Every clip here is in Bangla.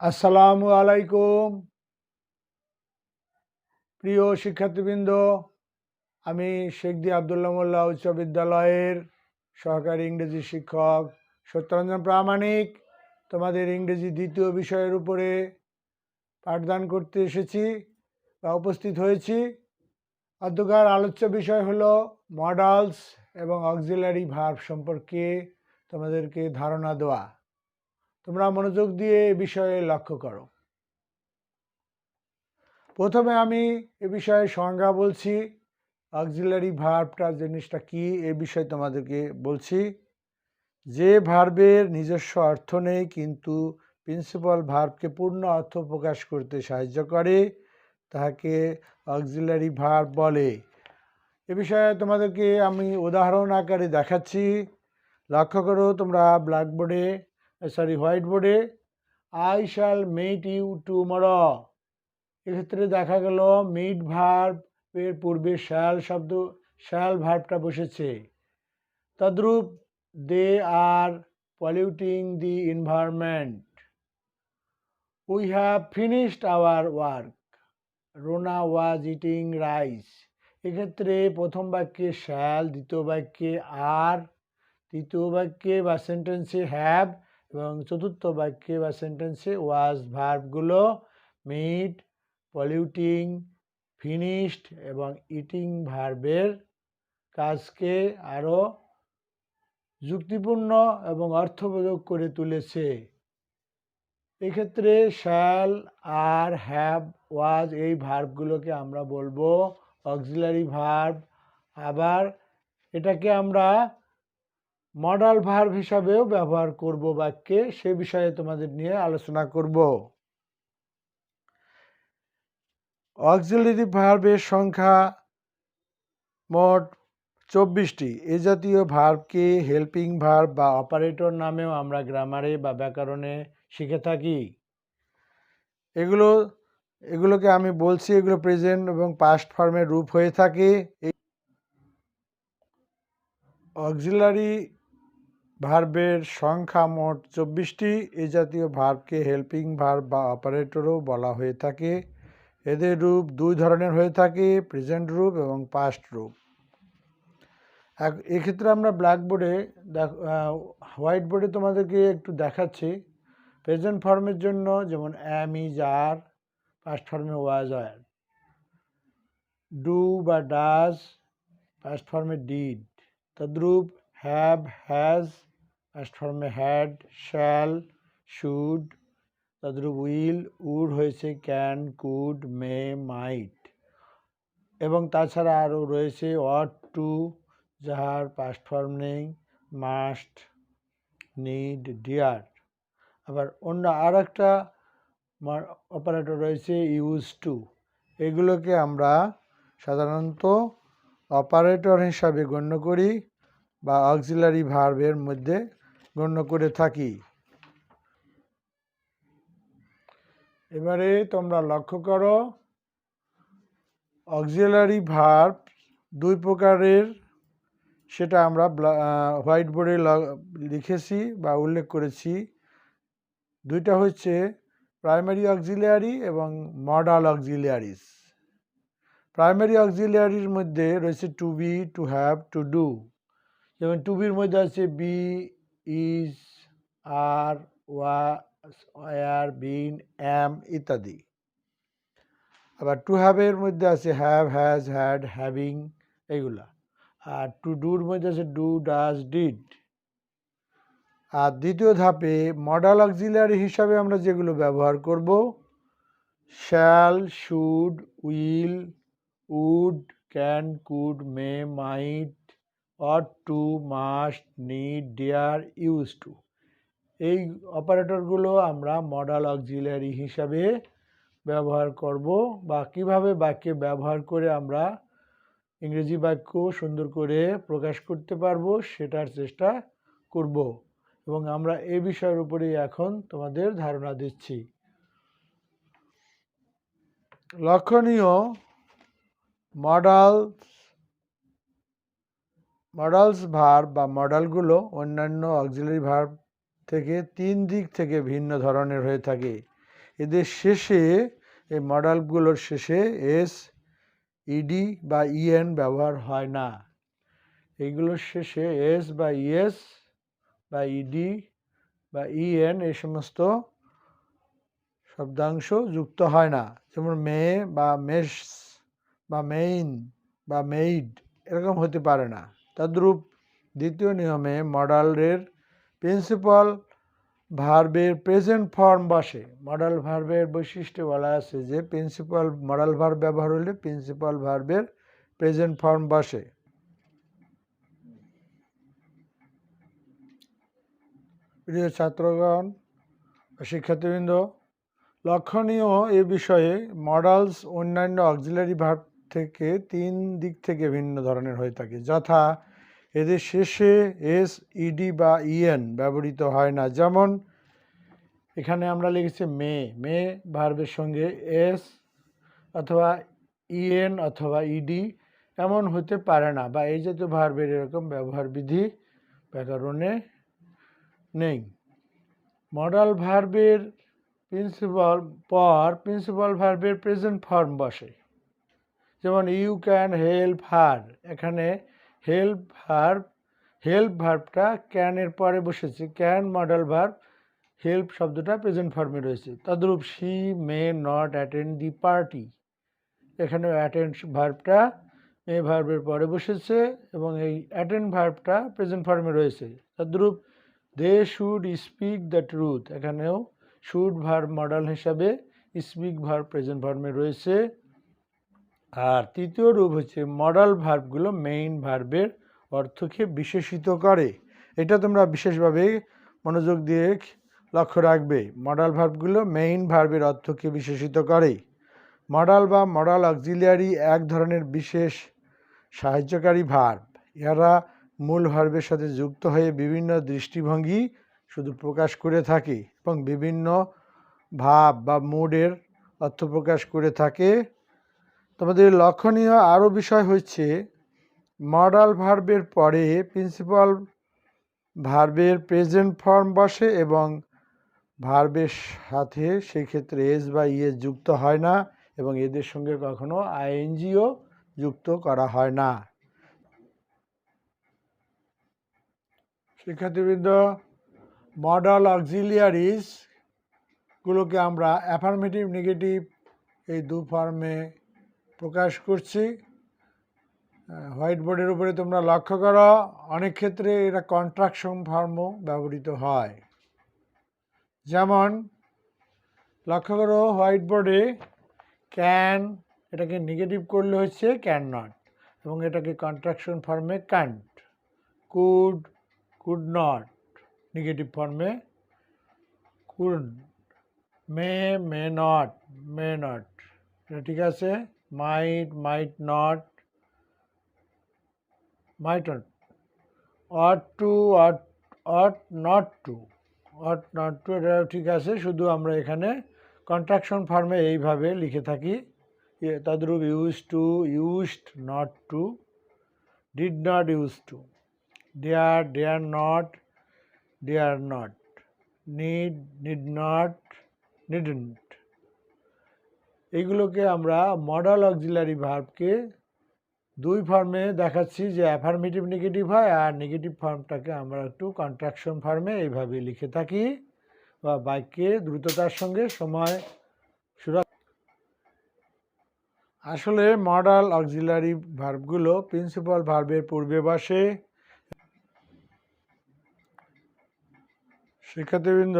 আসসালামু আলাইকুম প্রিয় শিক্ষার্থীবৃন্দ, আমি শেখ দি আব্দুল্লাহ মোল্লা উচ্চ বিদ্যালয়ের সহকারী ইংরেজি শিক্ষক সত্যরঞ্জন প্রামাণিক তোমাদের ইংরেজি দ্বিতীয় বিষয়ের উপরে পাঠদান করতে এসেছি বা উপস্থিত হয়েছি। আজকের আলোচ্য বিষয় হলো মডালস এবং অক্সিলারি ভার্ব সম্পর্কে তোমাদেরকে ধারণা দেওয়া। তোমরা মনোযোগ দিয়ে এ বিষয়ে লক্ষ্য করো। প্রথমে আমি এ বিষয়ে সংজ্ঞা বলছি। অক্সিলারি ভার্বটা জিনিসটা কি এ বিষয়ে তোমাদেরকে বলছি। যে ভার্বের নিজস্ব অর্থ নেই কিন্তু প্রিন্সিপাল ভার্বকে পূর্ণ অর্থ প্রকাশ করতে সাহায্য করে তাকে অক্সিলারি ভার্ব বলে। এ বিষয়ে তোমাদেরকে আমি উদাহরণ আকারে দেখাচ্ছি। লক্ষ্য করো তোমরা হোয়াইট বোর্ডে I shall meet you tomorrow. এক্ষেত্রে দেখা গেল মিট ভার্বের পূর্বে শ্যাল ভার্বটা বসেছে। তদ্রূপ they are polluting the environment. We have finished our work. Rona was eating rice. এক্ষেত্রে প্রথম বাক্যে শ্যাল, দ্বিতীয় বাক্যে আর, তৃতীয় বাক্যে বা সেন্টেন্সে হ্যাভ এবং চতুর্থ বাক্যে বা সেন্টেন্সে ওয়াজ ভার্বগুলো মিট, পলিউটিং, ফিনিশড এবং ইটিং ভার্বের কাজকে আরও যুক্তিপূর্ণ এবং অর্থবোধক করে তুলেছে। এক্ষেত্রে শ্যাল, আর, হ্যাভ, ওয়াজ এই ভার্বগুলোকে আমরা বলবো অক্সিলারি ভার্ব। আবার এটাকে আমরা মডাল ভার্ব হিসাবেও ব্যবহার করব বাক্যে। সে বিষয়ে তোমাদের নিয়ে আলোচনা করব। অক্সিলারি ভার্বের সংখ্যা মোট 24টি। এ জাতীয় ভার্বকে হেল্পিং ভার্ব বা অপারেটর নামেও আমরা গ্রামারে বা ব্যাকরণে শিখে থাকি। এগুলোকে আমি বলছি, এগুলো প্রেজেন্ট এবং পাস্ট ফর্মের রূপ হয়ে থাকে। এই অক্সিলারি ভার্বের সংখ্যা মোট 24টি। এই জাতীয় ভার্বকে হেল্পিং ভার্ব বা অপারেটরও বলা হয়ে থাকে। এদের রূপ দুই ধরনের হয়ে থাকে, প্রেজেন্ট রূপ এবং পাস্ট রূপ। এক্ষেত্রে আমরা হোয়াইট বোর্ডে তোমাদেরকে একটু দেখাচ্ছি। প্রেজেন্ট ফর্মের জন্য যেমন অ্যাম, ইজ, আর, পাস্ট ফর্মে ওয়াজ, আর। ডু বা ডাজ, পাস্ট ফর্মে ডিড। তদ্রূপ হ্যাভ, হ্যাজ, পাস্ট ফর্মে হ্যাড, শ্যাল, শুড। তদ্রূপ উইল, উড হয়েছে ক্যান, কুড, মে, মাইট। এবং তাছাড়া আরও রয়েছে অট টু, যাহার পাস্ট ফর্ম নেই, মাস্ট, নিড, ডিয়ার। আবার অন্য আর একটা অপারেটর রয়েছে ইউজ টু। এগুলোকে আমরা সাধারণত অপারেটর হিসাবে গণ্য করি বা অক্সিলারি ভার্বের মধ্যে গণ্য করে থাকি। এবারে তোমরা লক্ষ্য করো, অক্সিলারি ভার্ব দুই প্রকারের, সেটা আমরা হোয়াইট বোর্ডে লিখেছি বা উল্লেখ করেছি। দুইটা হচ্ছে প্রাইমারি অক্সিলিয়ারি এবং মডাল অক্সিলিয়ারিস। প্রাইমারি অক্সিলিয়ারির মধ্যে রয়েছে to be, to have, to do. যেমন টু বির মধ্যে আছে be, is, are, was, were, been, am ইত্যাদি। আবার টু হ্যাভের মধ্যে আছে হ্যাভ, হ্যাজ, হ্যাড, হ্যাভিং এইগুলা। আর টু ডুর মধ্যে আছে ডু, ডাজ, ডিড। আর দ্বিতীয় ধাপে মডাল অক্সিলিয়ারি হিসাবে আমরা যেগুলো ব্যবহার করব, shall, should, will, would, can, could, may, might, ought to, must, need, dare, use to. এই অপারেটরগুলো আমরা মডাল অক্সিলিয়ারি হিসাবে ব্যবহার করব বা কিভাবে বাক্যে ব্যবহার করে আমরা ইংরেজি বাক্য সুন্দর করে প্রকাশ করতে পারবো সেটার চেষ্টা করব। এবং আমরা এই বিষয়ের উপরে এখন তোমাদের ধারণা দিচ্ছি। লক্ষণীয়, মডালস ভার্ব বা মডালগুলো অন্যান্য অক্সিলারি ভার্ব থেকে তিন দিক থেকে ভিন্ন ধরনের হয়ে থাকে। এদের শেষে এই মডালগুলোর শেষে এস, ইডি বা ইএন ব্যবহার হয় না। এইগুলোর শেষে এস বা ইএস বা ইডি বা ইএন এই সমস্ত শব্দাংশ যুক্ত হয় না। যেমন মে বা মেস বা মেইন বা মেইড এরকম হতে পারে না। তদ্রূপ দ্বিতীয় নিয়মে মডালের প্রিন্সিপাল ভার্বের প্রেজেন্ট ফর্ম বসে। মডাল ভার্বের বৈশিষ্ট্য বলা আছে যে প্রিন্সিপাল মডাল ভার্ব ব্যবহার হলে প্রিন্সিপাল ভার্বের প্রেজেন্ট ফর্ম বসে। প্রিয় ছাত্রগণ, শিক্ষার্থীবৃন্দ, লক্ষণীয় এ বিষয়ে মডালস অন্যান্য অক্সিলারি ভার্ব থেকে তিন দিক থেকে ভিন্ন ধরনের হয়ে থাকে, যথা এদের শেষে এস, ইডি বা ইএন ব্যবহৃত হয় না। যেমন এখানে আমরা লিখেছি মে, মে ভার্বের সঙ্গে এস অথবা ইএন অথবা ইডি এমন হতে পারে না, বা এই জাতীয় ভার্বের এরকম ব্যবহার বিধি ব্যাকরণে নেই। মডাল ভার্বের প্রিন্সিপাল ভার্বের প্রেজেন্ট ফর্ম বসে। যেমন ইউ ক্যান হেল্প হার, এখানে হেল্প ভার্বটা ক্যানের পরে বসেছে, ক্যান মডাল ভার্ব, হেল্প শব্দটা প্রেজেন্ট ফর্মে রয়েছে। তদ্রূপ she may not attend the party, এখানে অ্যাটেন্ড ভার্বটা মে ভার্বের পরে বসেছে এবং এই অ্যাটেন্ড ভার্বটা প্রেজেন্ট ফর্মে রয়েছে। তদ্রূপ they should speak the truth, এখানেও শুড ভার্ব মডাল হিসাবে, স্পিক ভার্ব প্রেজেন্ট ফর্মে রয়েছে। আর তৃতীয় রূপ হচ্ছে মডাল ভার্বগুলো মেইন ভার্বের অর্থকে বিশেষিত করে। এটা তোমরা বিশেষভাবে মনোযোগ দিয়ে লক্ষ্য রাখবে। মডাল ভার্বগুলো মেইন ভার্বের অর্থকে বিশেষিত করে। মডাল বা মডাল অক্সিলিয়ারি এক ধরনের বিশেষ সাহায্যকারী ভার্ব। এরা মূল ভার্বের সাথে যুক্ত হয়ে বিভিন্ন দৃষ্টিভঙ্গি শুধু প্রকাশ করে থাকে এবং বিভিন্ন ভাব বা মুডের অর্থ প্রকাশ করে থাকে। তোমাদের লক্ষণীয় আরও বিষয় হচ্ছে মডাল ভার্বের পরে প্রিন্সিপাল ভার্বের প্রেজেন্ট ফর্ম বসে এবং ভার্বের সাথে সেই ক্ষেত্রে এস বা ইএস যুক্ত হয় না এবং এদের সঙ্গে কখনো আইএনজিও যুক্ত করা হয় না। শিক্ষার্থীবৃন্দ, মডাল অক্সিলিয়ারিজ গুলোকে আমরা অ্যাফার্মেটিভ, নেগেটিভ এই দু ফর্মে প্রকাশ করছি। হোয়াইট বোর্ডের উপরে তোমরা লক্ষ্য করো, অনেক ক্ষেত্রে এটা কন্ট্রাকশন ফর্মও ব্যবহৃত হয়। যেমন লক্ষ্য করো হোয়াইট বোর্ডে ক্যান, এটাকে নেগেটিভ করলে হচ্ছে ক্যান নট এবং এটাকে কন্ট্রাকশন ফর্মে ক্যান্ট। কুড নট নেগেটিভ ফর্মে কুড। মে নট এটা ঠিক আছে। Might not ought not to এটা ঠিক আছে, শুধু আমরা এখানে কন্ট্রাকশন ফর্মে এইভাবে লিখে থাকি। তদ্রূপ used not to, did not used to, dare not, need not, didn't। এইগুলোকে আমরা মডাল অক্সিলারি ভার্বকে দুই ফর্মে দেখাচ্ছি, যে অ্যাফার্মেটিভ নেগেটিভ হয় আর নেগেটিভ ফর্মটাকে আমরা একটু কন্ট্রাকশন ফর্মে এইভাবে লিখে থাকি বা বাক্যে দ্রুততার সঙ্গে সময় আসলে মডাল অক্সিলারি ভার্বগুলো প্রিন্সিপাল ভার্বের পূর্বে বসে। শিক্ষার্থীবৃন্দ,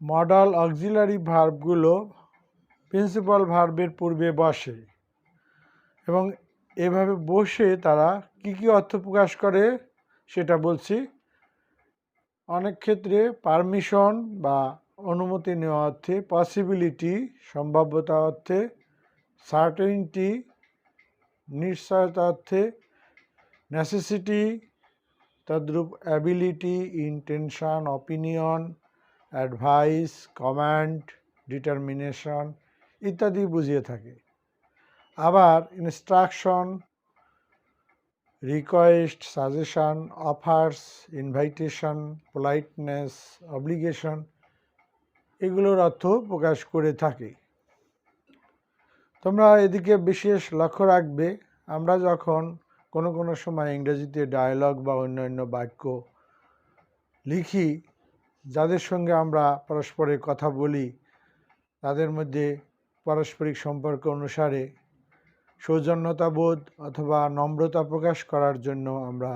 মডাল অক্সিলারি ভার্বগুলো প্রিন্সিপাল ভার্বের পূর্বে বসে এবং এভাবে বসে তারা কি অর্থ প্রকাশ করে সেটা বলছি। অনেক ক্ষেত্রে পারমিশন বা অনুমতি নেওয়া অর্থে, পসিবিলিটি সম্ভাব্যতা অর্থে, সার্টেনিটি নিশ্চয়তা অর্থে, নেসেসিটি তদ্রূপ ability, intention, opinion, advice, command, determination ইত্যাদি বুঝিয়ে থাকে। আবার instruction, request, suggestion, offers, invitation, politeness, obligation এগুলোর অর্থ প্রকাশ করে থাকে। তোমরা এদিকে বিশেষ লক্ষ্য রাখবে, আমরা যখন কোনো সময় ইংরেজিতে ডায়ালগ বা অন্যান্য বাক্য লিখি, যাদের সঙ্গে আমরা পরস্পরের কথা বলি, তাদের মধ্যে পারস্পরিক সম্পর্ক অনুসারে সৌজন্যতাবোধ অথবা নম্রতা প্রকাশ করার জন্য আমরা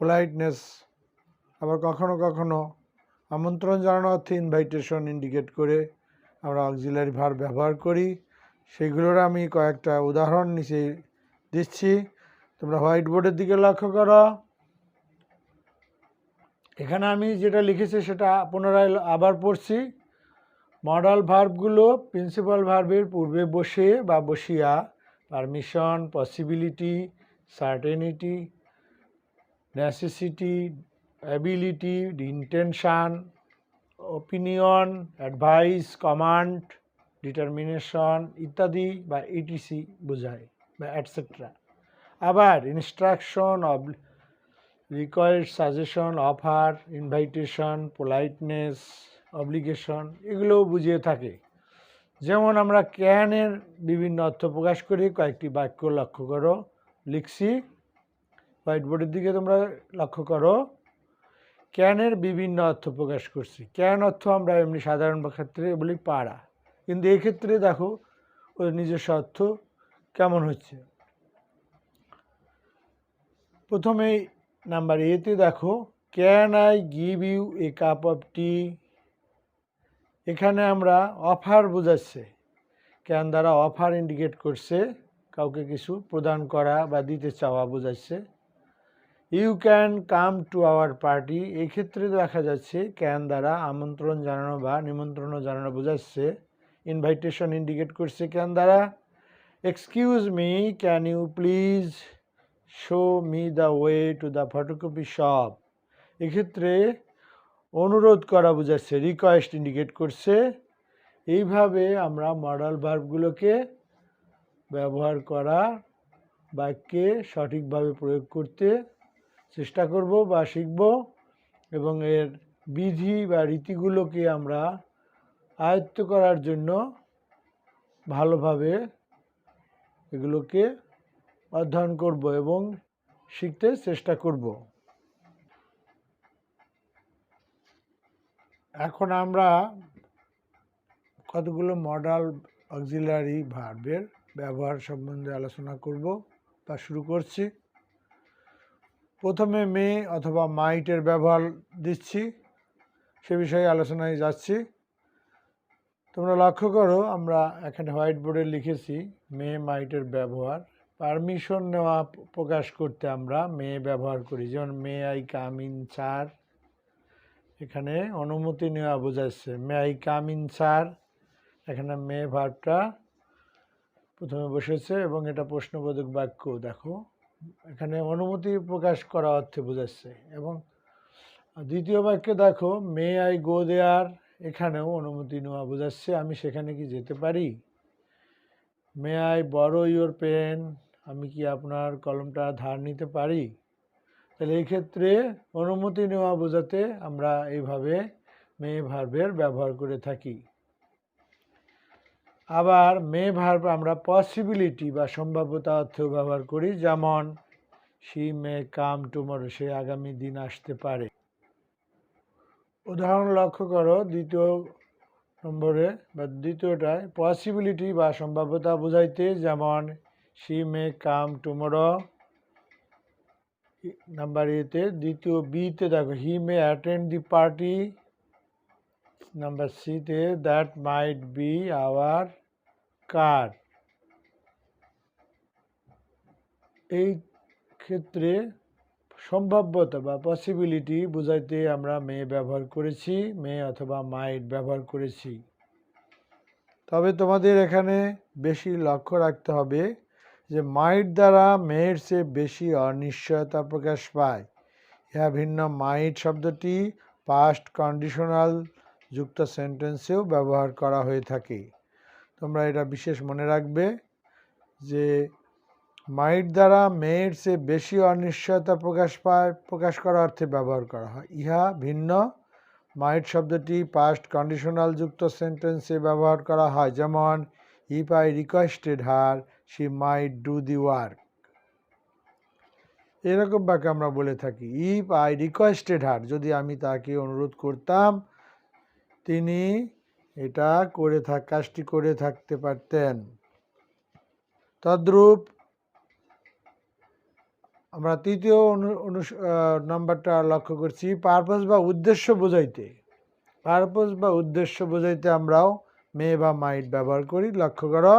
পোলাইটনেস, আবার কখনো আমন্ত্রণ জানানো অর্থে ইনভাইটেশন ইন্ডিকেট করে আমরা অক্সিলারি ভার্ব ব্যবহার করি। সেগুলোর আমি কয়েকটা উদাহরণ নিচে দিচ্ছি, তোমরা হোয়াইট বোর্ডের দিকে লক্ষ্য করো। এখানে আমি যেটা লিখেছি সেটা পুনরায় আবার পড়ছি। মডাল ভার্বগুলো প্রিন্সিপাল ভার্বের পূর্বে বসে বা বসিয়া permission, possibility, certainty, necessity, ability, intention, opinion, advice, command, determination ইত্যাদি বা ইটিসি বোঝায় বা অ্যাটসেট্রা। আবার instruction, request, suggestion, offer, invitation, politeness, obligation এগুলোও বুঝিয়ে থাকে। যেমন আমরা ক্যানের বিভিন্ন অর্থ প্রকাশ করি, কয়েকটি বাক্য লক্ষ্য করো, লিখছি। হোয়াইট বোর্ডের দিকে তোমরা লক্ষ্য করো। ক্যানের বিভিন্ন অর্থ প্রকাশ করছি। ক্যান অর্থ আমরা এমনি সাধারণ ক্ষেত্রে বলি পারা, কিন্তু এই ক্ষেত্রে দেখো ওর নিজস্ব অর্থ কেমন হচ্ছে। প্রথমেই নাম্বার এতে দেখো, can I give you a cup of tea. এখানে আমরা অফার বোঝাচ্ছে, ক্যান দ্বারা অফার ইন্ডিকেট করছে, কাউকে কিছু প্রদান করা বা দিতে চাওয়া বোঝাচ্ছে। You can come to our party, এই ক্ষেত্রে দেখা যাচ্ছে ক্যান দ্বারা আমন্ত্রণ জানানো বা নিমন্ত্রণ জানানো বোঝাচ্ছে, ইনভাইটেশন ইন্ডিকেট করছে ক্যান দ্বারা। Excuse me, can you please show me the way to the photocopy shop, এক্ষেত্রে অনুরোধ করা বোঝাচ্ছে, রিকোয়েস্ট ইন্ডিকেট করছে। এইভাবে আমরা মডাল ভার্বগুলোকে ব্যবহার করা বাক্যে সঠিকভাবে প্রয়োগ করতে চেষ্টা করব বা শিখব, এবং এর বিধি বা রীতিগুলোকে আমরা আয়ত্ত করার জন্য ভালোভাবে এগুলোকে অধ্যয়ন করব এবং শিখতে চেষ্টা করব। এখন আমরা কতগুলো মডাল অক্সিলারি ভার্বের ব্যবহার সম্বন্ধে আলোচনা করব বা শুরু করছি। প্রথমে মে অথবা মাইটের ব্যবহার দিচ্ছি, সে বিষয়ে আলোচনায় যাচ্ছি। তোমরা লক্ষ্য করো, আমরা এখানে হোয়াইট বোর্ডে লিখেছি মে মাইটের ব্যবহার। পারমিশন নেওয়া প্রকাশ করতে আমরা মে ব্যবহার করি, যেমন may I come in sir, এখানে অনুমতি নেওয়া বোঝাচ্ছে, may I come in sir. এখানে মে ভার্বটা প্রথমে বসেছে এবং এটা প্রশ্নবোধক বাক্য, দেখো এখানে অনুমতি প্রকাশ করা অর্থে বোঝাচ্ছে। এবং দ্বিতীয় বাক্যে দেখো মে আই গো দেয়ার, এখানেও অনুমতি নেওয়া বোঝাচ্ছে, আমি সেখানে কি যেতে পারি। May I borrow your pen, আমি কি আপনার কলমটা ধার নিতে পারি। তাহলে এই ক্ষেত্রে অনুমতি নেওয়া বোঝাতে আমরা এইভাবে মে ভার্বের ব্যবহার করে থাকি। আবার মে ভার্ব আমরা পসিবিলিটি বা সম্ভাব্যতা অর্থেও ব্যবহার করি, যেমন শি মে কাম টুমরো, সে আগামী দিন আসতে পারে। উদাহরণ লক্ষ্য করো, দ্বিতীয় নম্বরে বা দ্বিতীয়টায় পসিবিলিটি বা সম্ভাব্যতা বোঝাইতে, যেমন she may come tomorrow. Number এতে। দ্বিতীয় বিতে দেখো he may attend the party. Number সিতে that might be our car. এই ক্ষেত্রে সম্ভাব্যতা বা পসিবিলিটি বোঝাইতে আমরা মে ব্যবহার করেছি, মে অথবা মাইট ব্যবহার করেছি। তবে তোমাদের এখানে বেশি লক্ষ্য রাখতে হবে যে মাইট দ্বারা মেয়ের চেয়ে বেশি অনিশ্চয়তা প্রকাশ পায়। ইহা ভিন্ন মাইট শব্দটি পাস্ট কন্ডিশনাল যুক্ত সেন্টেন্সেও ব্যবহার করা হয়ে থাকে। তোমরা এটা বিশেষ মনে রাখবে যে মাইট দ্বারা মেয়ের চেয়ে বেশি অনিশ্চয়তা প্রকাশ করার অর্থে ব্যবহার করা হয়। ইহা ভিন্ন মাইট শব্দটি পাস্ট কন্ডিশনাল যুক্ত সেন্টেন্সে ব্যবহার করা হয়, যেমন if I requested her she might do the work. এরকম বাক্য আমরা বলে থাকি, ইফ আই রিকোয়েস্টেড হার, যদি আমি তাকে অনুরোধ করতাম তিনি এটা কাজটি করে থাকতে পারতেন। তদ্রূপ আমরা তৃতীয় নাম্বারটা লক্ষ্য করছি, পারপাস বা উদ্দেশ্য বোঝাইতে। পারপাস বা উদ্দেশ্য বোঝাইতে আমরাও মে বা মাইট ব্যবহার করি। লক্ষ্য করো,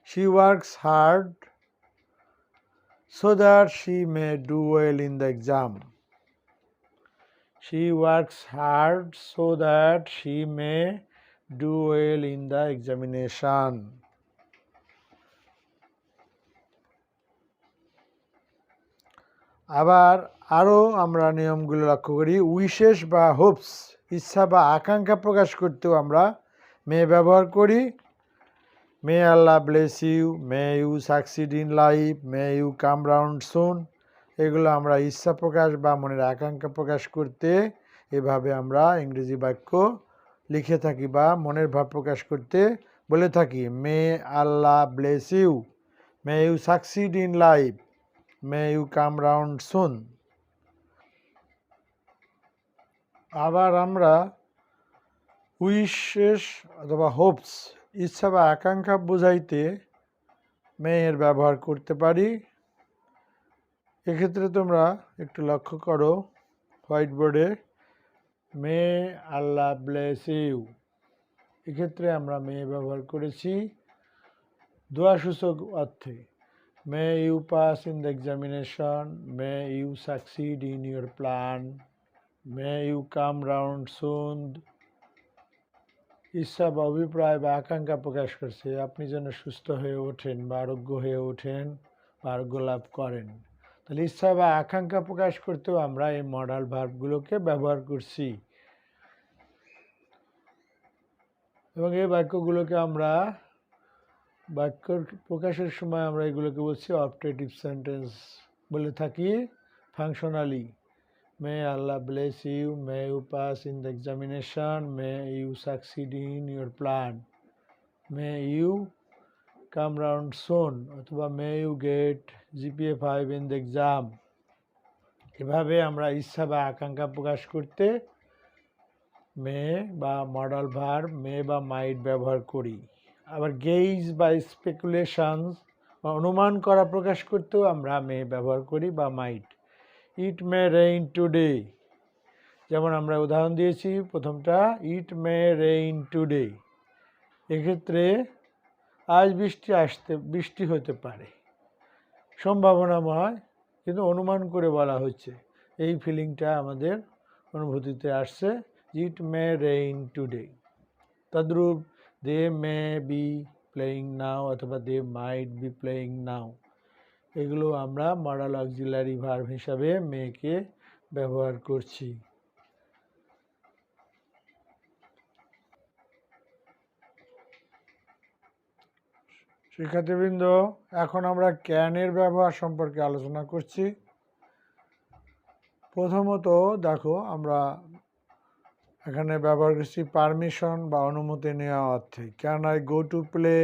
she works hard so that she may do well in the exam. She works hard so that she may do well in the examination. আবার আরও আমরা নিয়মগুলো লক্ষ্য করি, উইশেস বা হোপস, ইচ্ছা বা আকাঙ্ক্ষা প্রকাশ করতেও আমরা মে ব্যবহার করি। May Allah bless you, may you succeed in life, may you come round soon. এগুলো আমরা ইচ্ছা প্রকাশ বা মনের আকাঙ্ক্ষা প্রকাশ করতে এভাবে আমরা ইংরেজি বাক্য লিখে থাকি বা মনের ভাব প্রকাশ করতে বলে থাকি। May Allah bless you, may you succeed in life, may you come round soon. আবার আমরা উইশেস অথবা হোপস, ইচ্ছা বা আকাঙ্ক্ষা বোঝাইতে মে এর ব্যবহার করতে পারি। এক্ষেত্রে তোমরা একটু লক্ষ্য করো হোয়াইট বোর্ডে, মে আল্লাহ ব্লেস ইউ, এক্ষেত্রে আমরা মে ব্যবহার করেছি দোয়াসূচক অর্থে। May you pass in the examination, may you succeed in your plan, may you come round soon. ইচ্ছা বা অভিপ্রায় বা আকাঙ্ক্ষা প্রকাশ করছে আপনি যেন সুস্থ হয়ে ওঠেন বা আরোগ্য হয়ে ওঠেন বা আরোগ্য লাভ করেন। তাহলে ইচ্ছা বা আকাঙ্ক্ষা প্রকাশ করতেও আমরা এই মডাল ভার্বগুলোকে ব্যবহার করছি এবং এই বাক্যগুলোকে আমরা বাক্য প্রকাশের সময় আমরা এগুলোকে বলছি অপটেটিভ সেন্টেন্স বলে থাকি functionally. May Allah bless you, may you pass in the examination, may you succeed in your plan, may you come round soon, অথবা may you get GPA 5 in the exam. এভাবে আমরা ইচ্ছা বা আকাঙ্ক্ষা প্রকাশ করতে মে বা মডাল ভার্ব মে বা মাইট ব্যবহার করি। আবার গেইজ বা স্পেকুলেশনস বা অনুমান করা প্রকাশ করতেও আমরা মে ব্যবহার করি বা মাইট। ইট মে রেইন টুডে, যেমন আমরা উদাহরণ দিয়েছি প্রথমটা, ইট মে রেইন টুডে, এক্ষেত্রে আজ বৃষ্টি হতে পারে, সম্ভাবনাময় কিন্তু অনুমান করে বলা হচ্ছে। এই ফিলিংটা আমাদের অনুভূতিতে আসছে, ইট মে রেইন টুডে। তদ্রূপ দে মে বি প্লেয়িং নাও অথবা দে মাইট বি প্লেয়িং নাও, এগুলো আমরা মডাল অক্সিলারি ভার্ব হিসাবে মেকে ব্যবহার করছি। শিক্ষার্থীবৃন্দ, এখন আমরা ক্যানের ব্যবহার সম্পর্কে আলোচনা করছি। প্রথমত দেখো, আমরা এখানে ব্যবহার করছি পারমিশন বা অনুমতি নেওয়া অর্থে। Can I go to play,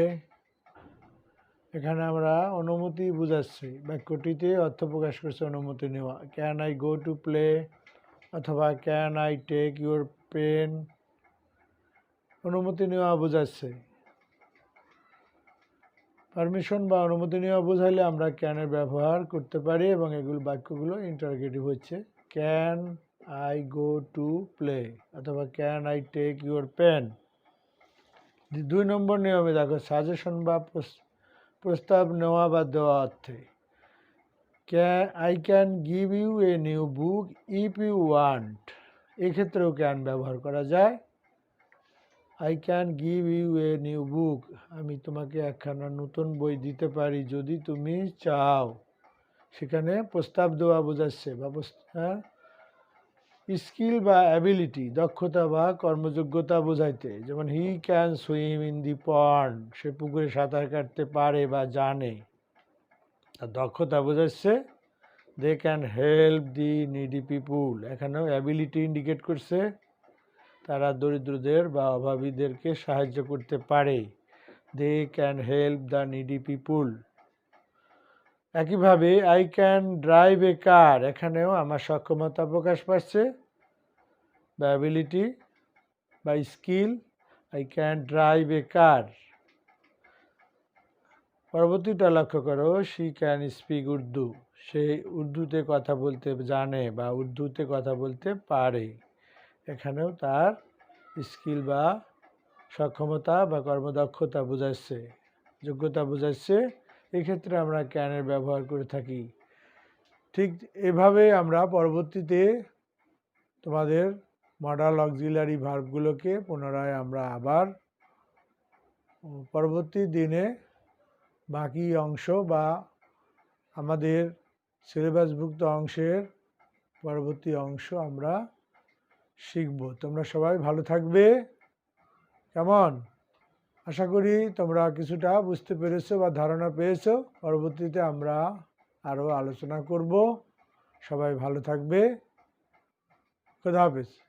এখানে আমরা অনুমতি বুঝাচ্ছি, বাক্যটিতে অর্থ প্রকাশ করছে অনুমতি নেওয়া। Can I go to play অথবা can I take your pen, অনুমতি নেওয়া বোঝাচ্ছে। পারমিশন বা অনুমতি নেওয়া বোঝাইলে আমরা ক্যানের ব্যবহার করতে পারি এবং এগুলো বাক্যগুলো ইন্টারোগেটিভ হচ্ছে। Can I go to play অথবা can I take your pen. 2 নম্বর নিয়মে দেখো, সাজেশন বা প্রস্তাব নেওয়া বা দেওয়া অর্থে। I can give you a new book if you want, এক্ষেত্রেও ক্যান ব্যবহার করা যায়। I can give you a new book, আমি তোমাকে একখানা নতুন বই দিতে পারি যদি তুমি চাও, সেখানে প্রস্তাব দেওয়া বোঝাচ্ছে বা স্কিল বা অ্যাবিলিটি, দক্ষতা বা কর্মযোগ্যতা বোঝাইতে। যেমন he can swim in the pond, সে পুকুরে সাঁতার কাটতে পারে বা জানে, তার দক্ষতা বোঝাচ্ছে they can help the needy people, এখানেও অ্যাবিলিটি ইন্ডিকেট করছে, তারা দরিদ্রদের বা অভাবীদেরকে সাহায্য করতে পারে। They can help the needy people. একইভাবে I can drive a car, এখানেও আমার সক্ষমতা প্রকাশ পাচ্ছে বা অ্যাবিলিটি বা skill. I can drive a car. পরবর্তীটা লক্ষ্য করো, শি ক্যান স্পিক উর্দু, সে উর্দুতে কথা বলতে জানে বা উর্দুতে কথা বলতে পারে। এখানেও তার স্কিল বা সক্ষমতা বা কর্মদক্ষতা বোঝাচ্ছে, যোগ্যতা বোঝাচ্ছে। এক্ষেত্রে আমরা ক্যানের ব্যবহার করে থাকি। ঠিক এভাবে আমরা পরবর্তীতে তোমাদের মডাল অক্সিলারি ভার্বগুলোকে পুনরায় আমরা আবার পরবর্তী দিনে বাকি অংশ বা আমাদের সিলেবাসভুক্ত অংশের পরবর্তী অংশ আমরা শিখব। তোমরা সবাই ভালো থাকবে। কেমন? আশা করি তোমরা কিছুটা বুঝতে পেরেছো বা ধারণা পেয়েছো। পরবর্তীতে আমরা আরও আলোচনা করব। সবাই ভালো থাকবে। খোদা হাফেজ।